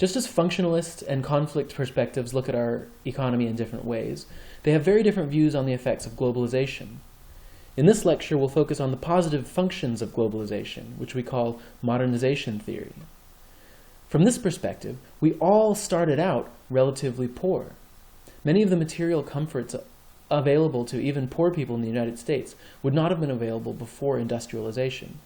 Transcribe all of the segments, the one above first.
Just as functionalist and conflict perspectives look at our economy in different ways, they have very different views on the effects of globalization. In this lecture, we'll focus on the positive functions of globalization, which we call modernization theory. From this perspective, we all started out relatively poor. Many of the material comforts available to even poor people in the United States would not have been available before industrialization.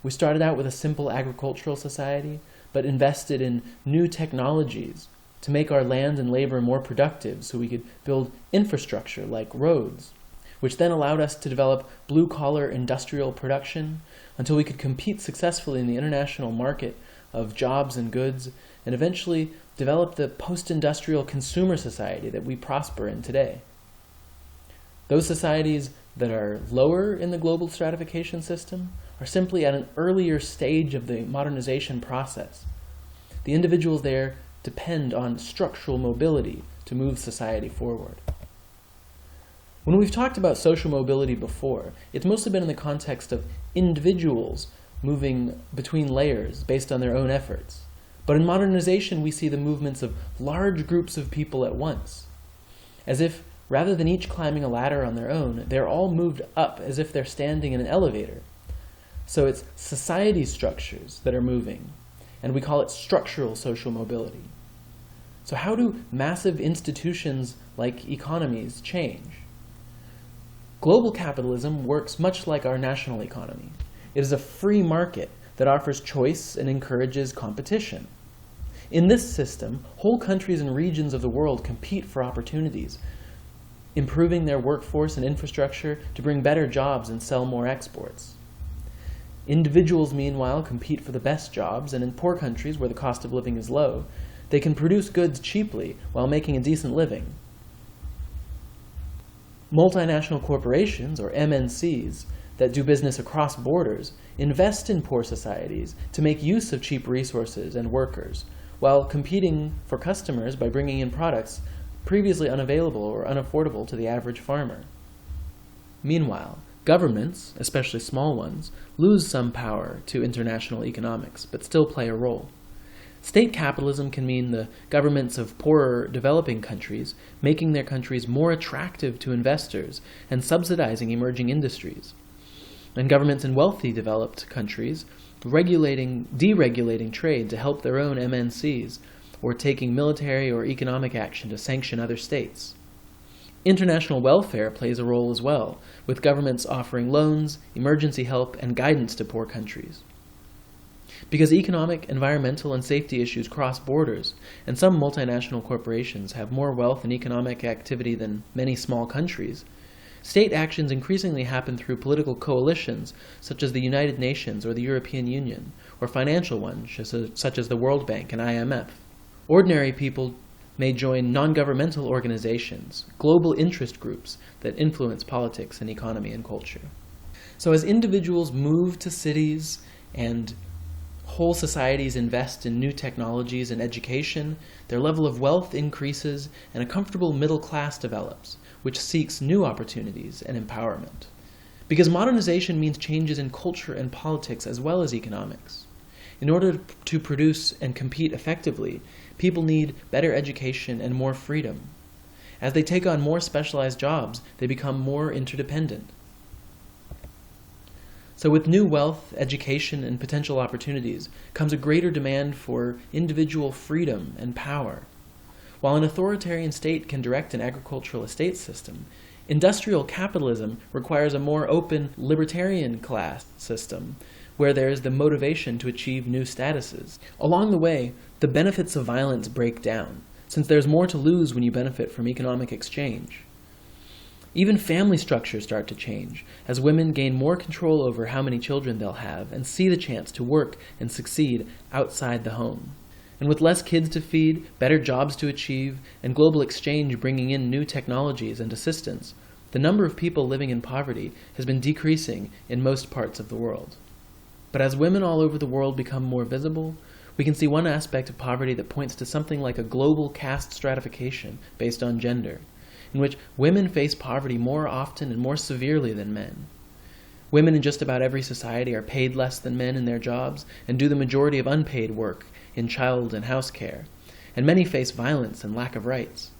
We started out with a simple agricultural society, but invested in new technologies to make our land and labor more productive so we could build infrastructure like roads, which then allowed us to develop blue-collar industrial production until we could compete successfully in the international market of jobs and goods, and eventually develop the post-industrial consumer society that we prosper in today. Those societies that are lower in the global stratification system are simply at an earlier stage of the modernization process. The individuals there depend on structural mobility to move society forward. When we've talked about social mobility before, it's mostly been in the context of individuals moving between layers based on their own efforts. But in modernization, we see the movements of large groups of people at once, as if rather than each climbing a ladder on their own, they're all moved up as if they're standing in an elevator. So it's society structures that are moving, and we call it structural social mobility. So how do massive institutions like economies change? Global capitalism works much like our national economy. It is a free market that offers choice and encourages competition. In this system, whole countries and regions of the world compete for opportunities, improving their workforce and infrastructure to bring better jobs and sell more exports. Individuals, meanwhile, compete for the best jobs, and in poor countries where the cost of living is low, they can produce goods cheaply while making a decent living. Multinational corporations, or MNCs, that do business across borders invest in poor societies to make use of cheap resources and workers, while competing for customers by bringing in products previously unavailable or unaffordable to the average farmer. Meanwhile, governments, especially small ones, lose some power to international economics, but still play a role. State capitalism can mean the governments of poorer developing countries making their countries more attractive to investors and subsidizing emerging industries, and governments in wealthy developed countries deregulating trade to help their own MNCs, or taking military or economic action to sanction other states. International welfare plays a role as well, with governments offering loans, emergency help, and guidance to poor countries. Because economic, environmental, and safety issues cross borders, and some multinational corporations have more wealth and economic activity than many small countries, state actions increasingly happen through political coalitions such as the United Nations or the European Union, or financial ones such as the World Bank and IMF. Ordinary people may join non-governmental organizations, global interest groups that influence politics and economy and culture. So as individuals move to cities and whole societies invest in new technologies and education, their level of wealth increases and a comfortable middle class develops, which seeks new opportunities and empowerment. Because modernization means changes in culture and politics as well as economics. In order to produce and compete effectively, people need better education and more freedom. As they take on more specialized jobs, they become more interdependent. So with new wealth, education, and potential opportunities comes a greater demand for individual freedom and power. While an authoritarian state can direct an agricultural estate system, industrial capitalism requires a more open, libertarian class system, where there is the motivation to achieve new statuses. Along the way, the benefits of violence break down, since there's more to lose when you benefit from economic exchange. Even family structures start to change, as women gain more control over how many children they'll have and see the chance to work and succeed outside the home. And with less kids to feed, better jobs to achieve, and global exchange bringing in new technologies and assistance, the number of people living in poverty has been decreasing in most parts of the world. But as women all over the world become more visible, we can see one aspect of poverty that points to something like a global caste stratification based on gender, in which women face poverty more often and more severely than men. Women in just about every society are paid less than men in their jobs and do the majority of unpaid work in child and house care, and many face violence and lack of rights.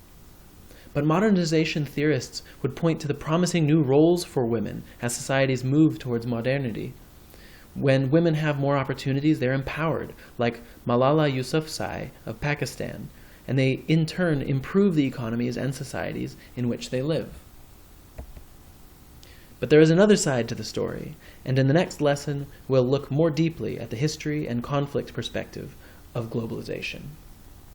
But modernization theorists would point to the promising new roles for women as societies move towards modernity. When women have more opportunities, they're empowered, like Malala Yousafzai of Pakistan, and they in turn improve the economies and societies in which they live. But there is another side to the story, and in the next lesson we'll look more deeply at the history and conflict perspective of globalization.